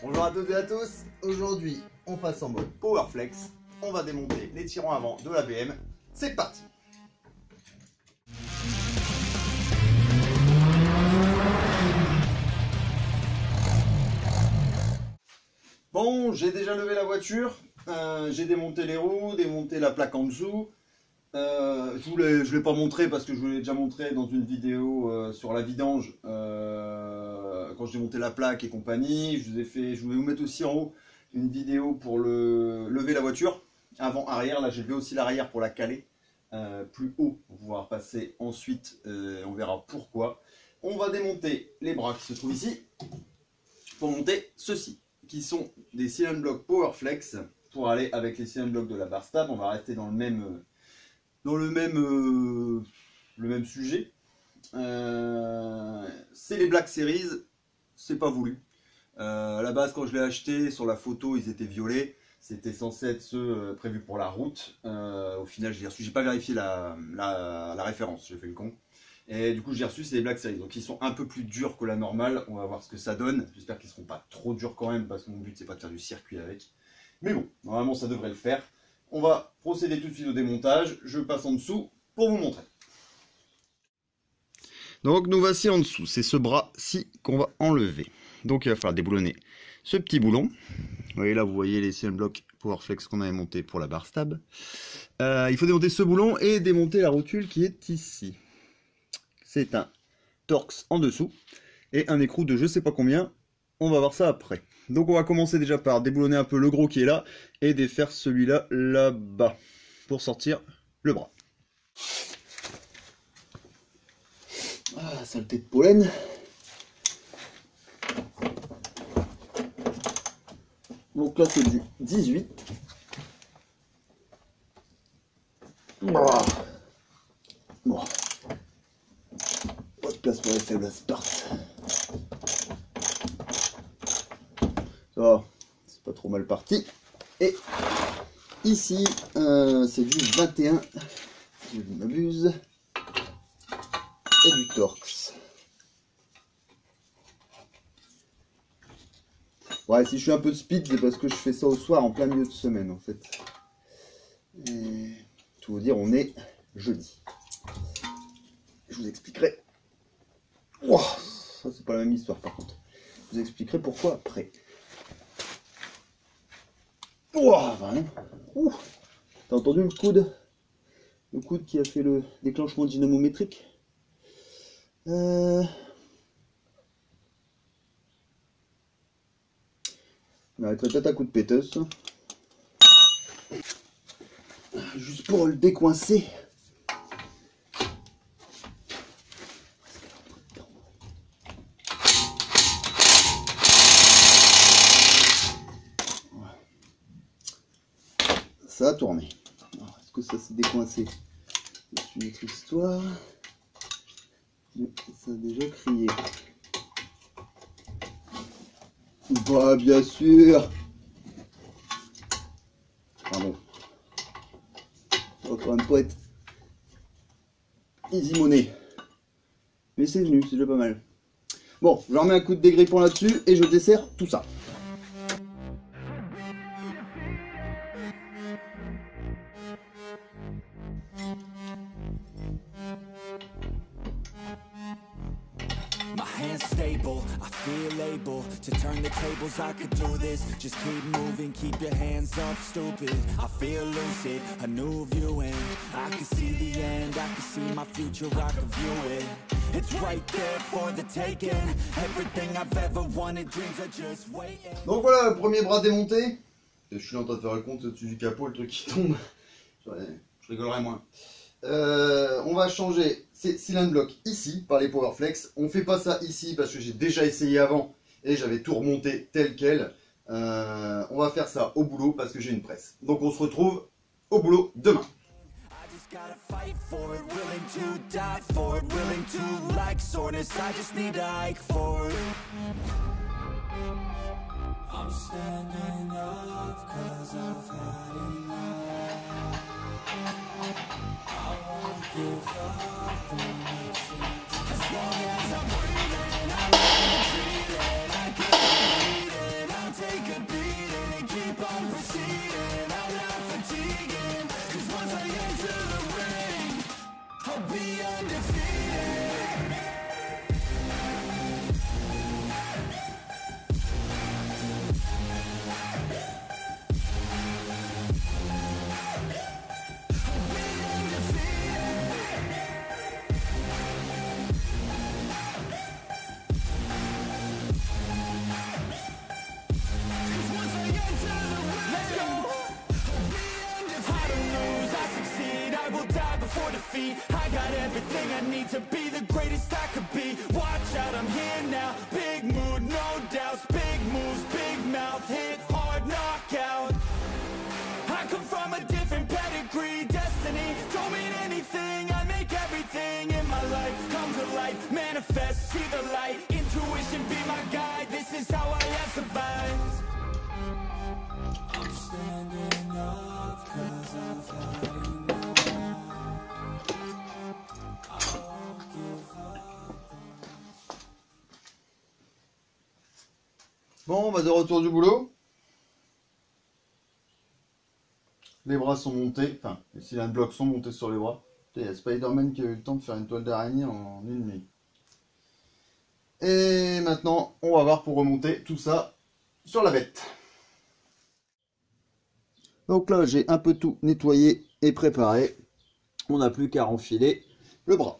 Bonjour à toutes et à tous, aujourd'hui on passe en mode Powerflex, on va démonter les tirants avant de la BM, c'est parti. Bon, j'ai déjà levé la voiture, j'ai démonté les roues, démonté la plaque en dessous. Je ne l'ai pas montré parce que je vous l'ai déjà montré dans une vidéo sur la vidange quand j'ai monté la plaque et compagnie. Je vais vous mettre aussi en haut une vidéo pour lever la voiture avant-arrière. Là j'ai levé aussi l'arrière pour la caler plus haut pour pouvoir passer ensuite. On verra pourquoi. On va démonter les bras qui se trouvent ici pour monter ceux-ci qui sont des cylinder blocks Powerflex pour aller avec les cylinder blocks de la barre stab. On va rester dans le même sujet. C'est les Black Series, c'est pas voulu. À la base, quand je l'ai acheté, sur la photo, ils étaient violets. C'était censé être ceux prévus pour la route. Au final, je l'ai reçu. J'ai pas vérifié la référence, j'ai fait le con. Et du coup, j'ai reçu, c'est les Black Series. Donc, ils sont un peu plus durs que la normale. On va voir ce que ça donne. J'espère qu'ils seront pas trop durs quand même, parce que mon but, c'est pas de faire du circuit avec. Mais bon, normalement, ça devrait le faire. On va procéder tout de suite au démontage. Je passe en dessous pour vous montrer. Donc nous voici en dessous. C'est ce bras-ci qu'on va enlever. Donc il va falloir déboulonner ce petit boulon. Vous voyez là, vous voyez les cylinder blocks Powerflex qu'on avait monté pour la barre stab. Il faut démonter ce boulon et démonter la rotule qui est ici. C'est un Torx en dessous et un écrou de je sais pas combien. On va voir ça après. Donc on va commencer déjà par déboulonner un peu le gros qui est là et défaire celui-là là-bas pour sortir le bras. Ah, saleté de pollen. Donc là c'est du 18. Voilà. Bon. Pas de place pour les faibles à Sparte. Ça, c'est pas trop mal parti. Et ici, c'est du 21, si je ne m'abuse, et du Torx. Ouais, si je suis un peu de speed, c'est parce que je fais ça au soir en plein milieu de semaine en fait. Et tout vous dire, on est jeudi. Je vous expliquerai. Wow, ça c'est pas la même histoire par contre. Je vous expliquerai pourquoi après. Ouah, vraiment. Ouh. T'as entendu le coude? Le coude qui a fait le déclenchement dynamométrique. On arrêterait peut-être un coup de péteuse. Juste pour le décoincer. Ça a tourné. Est-ce que ça s'est décoincé? C'est une autre histoire. Ça a déjà crié. Bah bien sûr. Pardon. Ça va quand même pas être easy money. Mais c'est venu, c'est déjà pas mal. Bon, je remets un coup de dégrippant là-dessus et je desserre tout ça. Stable, I feel able to turn the tables. I could do this, just keep moving, keep your hands up, stupid. I feel lucid, a new viewing. I can see the end, I can see my future, I can view it. It's right there for the taking. Everything I've ever wanted, dreams are just waiting. Donc voilà, le premier bras démonté. Je suis en train de faire le compte au-dessus du capot, le truc qui tombe. Je rigolerai moins. On va changer ces cylinder blocks ici par les Powerflex. On fait pas ça ici parce que j'ai déjà essayé avant et j'avais tout remonté tel quel. On va faire ça au boulot parce que j'ai une presse. Donc on se retrouve au boulot demain. I'm standing up 'cause I've had enough. I won't give up on it. As long as I'm breathing, I won't retreat it. I can't beat it. I'm be undefeated. I got everything I need to be the greatest I could be. Watch out, I'm here now. Big mood, no doubts. Big moves, big mouth. Hit hard, knockout. I come from a different pedigree. Destiny don't mean anything. I make everything in my life come to life. Manifest, see the light. Intuition be my guide. This is how I have survived. I'm standing up 'cause I've had enough. Bon, bah de retour du boulot. Les bras sont montés, enfin, les cylindres blocs sont montés sur les bras. Il y a Spider-Man qui a eu le temps de faire une toile d'araignée en une nuit. Et maintenant, on va voir pour remonter tout ça sur la bête. Donc là, j'ai un peu tout nettoyé et préparé. On n'a plus qu'à enfiler le bras.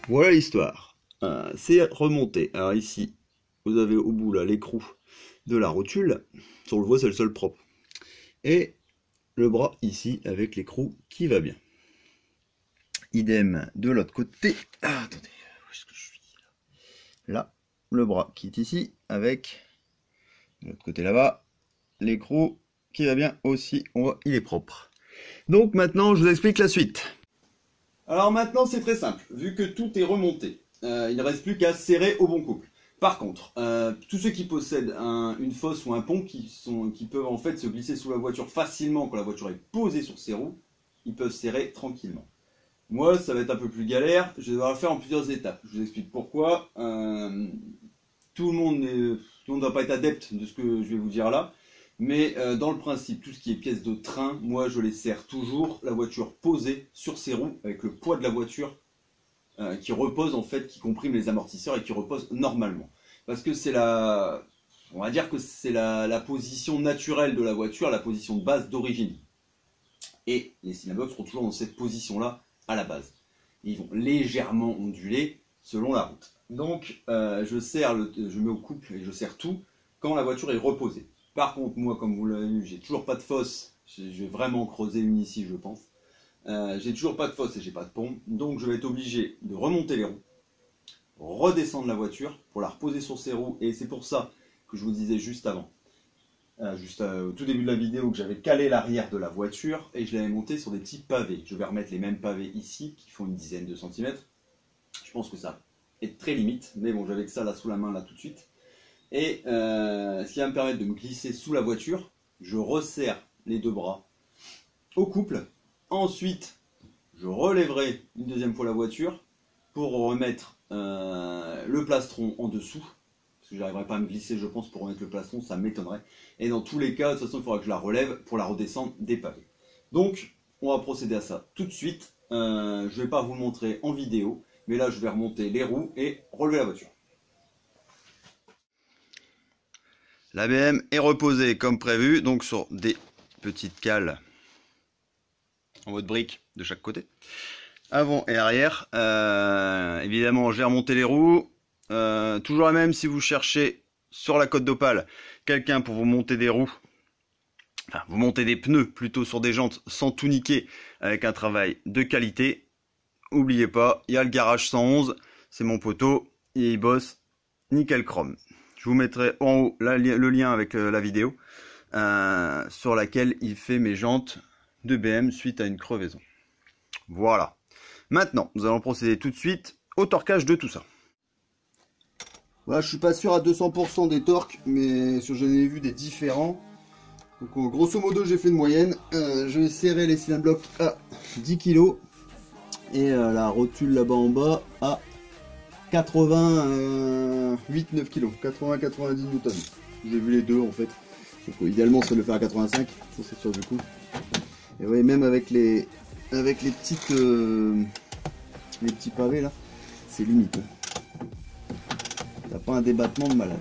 Voilà l'histoire. C'est remonté. Alors ici, vous avez au bout là l'écrou de la rotule. Si on le voit, c'est le seul propre. Et le bras ici avec l'écrou qui va bien. Idem de l'autre côté. Ah, attendez, où est-ce que je suis là, le bras qui est ici avec de l'autre côté là-bas l'écrou qui va bien aussi. On voit, il est propre. Donc maintenant, je vous explique la suite. Alors maintenant, c'est très simple. Vu que tout est remonté, il ne reste plus qu'à serrer au bon couple. Par contre, tous ceux qui possèdent une fosse ou un pont qui peuvent en fait se glisser sous la voiture facilement quand la voiture est posée sur ses roues, ils peuvent serrer tranquillement. Moi, ça va être un peu plus galère. Je vais devoir le faire en plusieurs étapes. Je vous explique pourquoi. Tout le monde ne va pas être adepte de ce que je vais vous dire là. Mais dans le principe, tout ce qui est pièces de train, moi je les serre toujours, la voiture posée sur ses roues, avec le poids de la voiture qui repose en fait, qui comprime les amortisseurs et qui repose normalement. Parce que c'est on va dire que c'est la position naturelle de la voiture, la position de base d'origine. Et les cylindres blocs seront toujours dans cette position-là à la base. Ils vont légèrement onduler selon la route. Donc je mets au couple et je serre tout quand la voiture est reposée. Par contre, moi, comme vous l'avez vu, j'ai toujours pas de fosse. Je vais vraiment creuser une ici, je pense. J'ai toujours pas de fosse et j'ai pas de pont. Donc, je vais être obligé de remonter les roues, redescendre la voiture pour la reposer sur ses roues. Et c'est pour ça que je vous disais juste avant, au tout début de la vidéo, que j'avais calé l'arrière de la voiture et je l'avais monté sur des petits pavés. Je vais remettre les mêmes pavés ici, qui font une dizaine de centimètres. Je pense que ça est très limite. Mais bon, j'avais que ça là sous la main, là tout de suite. Et ce qui va me permettre de me glisser sous la voiture, je resserre les deux bras au couple. Ensuite, je relèverai une deuxième fois la voiture pour remettre le plastron en dessous. Parce que je n'arriverai pas à me glisser, je pense, pour remettre le plastron, ça m'étonnerait. Et dans tous les cas, de toute façon, il faudra que je la relève pour la redescendre des pavés. Donc, on va procéder à ça tout de suite. Je ne vais pas vous le montrer en vidéo, mais là, je vais remonter les roues et relever la voiture. L'ABM est reposée comme prévu, donc sur des petites cales en mode brique de chaque côté, avant et arrière. Évidemment, j'ai remonté les roues. Toujours la même si vous cherchez sur la côte d'Opale quelqu'un pour vous monter des roues, enfin vous montez des pneus plutôt sur des jantes sans tout niquer, avec un travail de qualité. N'oubliez pas, il y a le garage 111, c'est mon poteau et il bosse nickel chrome. Je vous mettrai en haut le lien avec la vidéo sur laquelle il fait mes jantes de BM suite à une crevaison. Voilà. Maintenant, nous allons procéder tout de suite au torquage de tout ça. Voilà, je suis pas sûr à 200% des torques, mais j'en ai vu des différents. Donc grosso modo, j'ai fait une moyenne. Je vais serrer les cylindres blocs à 10 kg et la rotule là-bas en bas à 88-9 kg, 80-90 newtons. J'ai vu les deux en fait. Donc idéalement, ça le faire à 85, ça c'est sûr du coup. Et ouais, même avec les petites les petits pavés là, c'est limite. Hein. T'as pas un débattement de malade.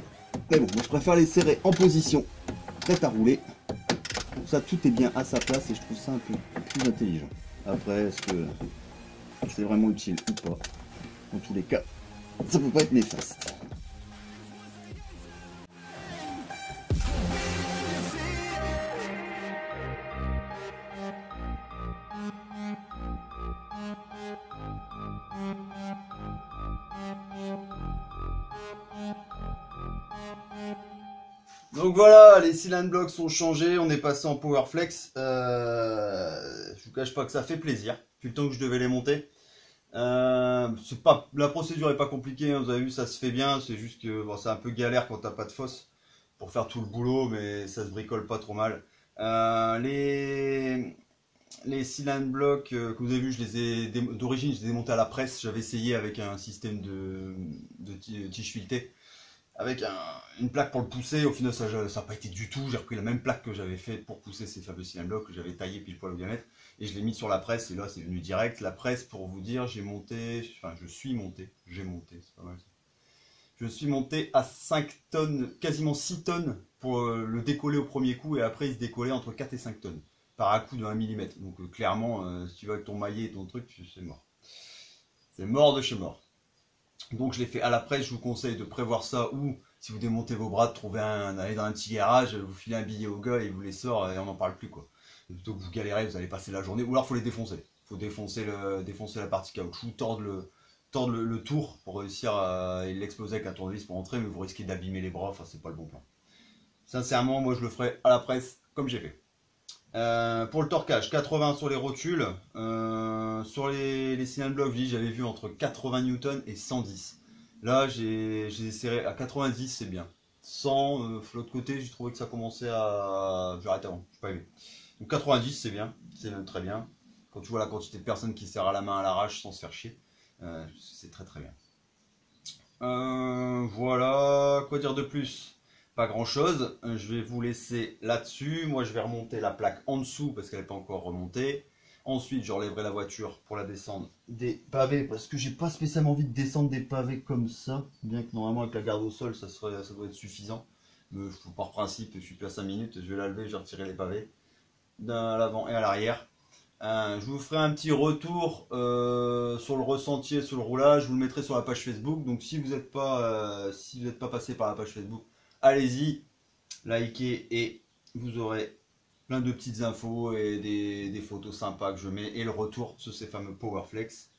Mais bon, moi, je préfère les serrer en position, prête à rouler. Comme ça, tout est bien à sa place et je trouve ça un peu plus intelligent. Après, est-ce que c'est vraiment utile ou pas? Dans tous les cas, ça peut pas être néfaste. Donc voilà, les cylindres blocs sont changés, on est passé en Powerflex. Je vous cache pas que ça fait plaisir, depuis le temps que je devais les monter. La procédure est pas compliquée, hein, vous avez vu, ça se fait bien. C'est juste que bon, c'est un peu galère quand t'as pas de fosse pour faire tout le boulot, mais ça se bricole pas trop mal. Les cylindres blocs que vous avez vu, d'origine, je les ai montés à la presse. J'avais essayé avec un système de tige filetée. Avec une plaque pour le pousser, au final ça n'a pas été du tout. J'ai repris la même plaque que j'avais fait pour pousser ces fameux cylindres blocs que j'avais taillé pile poil au diamètre et je l'ai mis sur la presse et là c'est venu direct. La presse, pour vous dire, je suis monté, c'est pas mal ça. Je suis monté à 5 tonnes, quasiment 6 tonnes pour le décoller au premier coup et après il se décollait entre 4 et 5 tonnes par à coup de 1 mm. Donc clairement, si tu vas avec ton maillet et ton truc, c'est mort. C'est mort de chez mort. Donc je l'ai fait à la presse, je vous conseille de prévoir ça ou si vous démontez vos bras, de trouver aller dans un petit garage, vous filez un billet au gars et il vous les sort et on n'en parle plus quoi. Et plutôt que vous galérez, vous allez passer la journée ou alors il faut les défoncer. Il faut défoncer la partie caoutchouc, tordre le tour pour réussir à l'exploser avec un tournevis pour entrer, mais vous risquez d'abîmer les bras, enfin c'est pas le bon plan. Sincèrement, moi je le ferai à la presse comme j'ai fait. Pour le torquage, 80 sur les rotules, sur les cylindres blocs, j'avais vu entre 80 Newton et 110. Là, j'ai serré à 90, c'est bien. 100, l'autre côté, j'ai trouvé que ça commençait à... J'arrête avant, je pas aimé. Donc 90, c'est bien, c'est même très bien. Quand tu vois la quantité de personnes qui serrent à la main à l'arrache sans se faire chier, c'est très très bien. Voilà, quoi dire de plus? Pas grand chose, je vais vous laisser là-dessus. Moi je vais remonter la plaque en dessous parce qu'elle n'est pas encore remontée. Ensuite je relèverai la voiture pour la descendre des pavés parce que j'ai pas spécialement envie de descendre des pavés comme ça. Bien que normalement avec la garde au sol ça doit être suffisant. Mais par principe je suis plus à 5 minutes, je vais la lever, je vais retirer les pavés à l'avant et à l'arrière. Je vous ferai un petit retour sur le ressenti, sur le roulage. Je vous le mettrai sur la page Facebook. Donc si vous n'êtes pas passé par la page Facebook, allez-y, likez et vous aurez plein de petites infos et des photos sympas que je mets et le retour sur ces fameux Powerflex.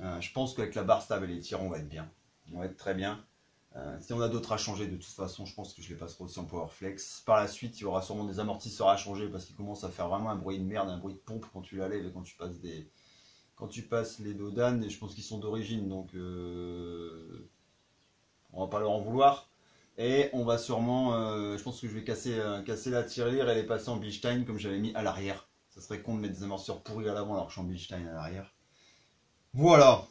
Je pense qu'avec la barre stable et les tirs, on va être bien. On va être très bien. Si on a d'autres à changer, de toute façon, je pense que je les passerai aussi en Powerflex. Par la suite, il y aura sûrement des amortisseurs à changer parce qu'ils commencent à faire vraiment un bruit de merde, un bruit de pompe quand tu la lèves et quand tu passes les dodanes. Et je pense qu'ils sont d'origine, donc on va pas leur en vouloir. Et on va sûrement, je pense que je vais casser la tirelire et les passer en Bilstein comme j'avais mis à l'arrière. Ça serait con de mettre des amortisseurs pourris à l'avant alors que je suis en Bilstein à l'arrière. Voilà.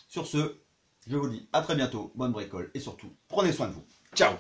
Sur ce, je vous dis à très bientôt, bonne bricole et surtout, prenez soin de vous. Ciao!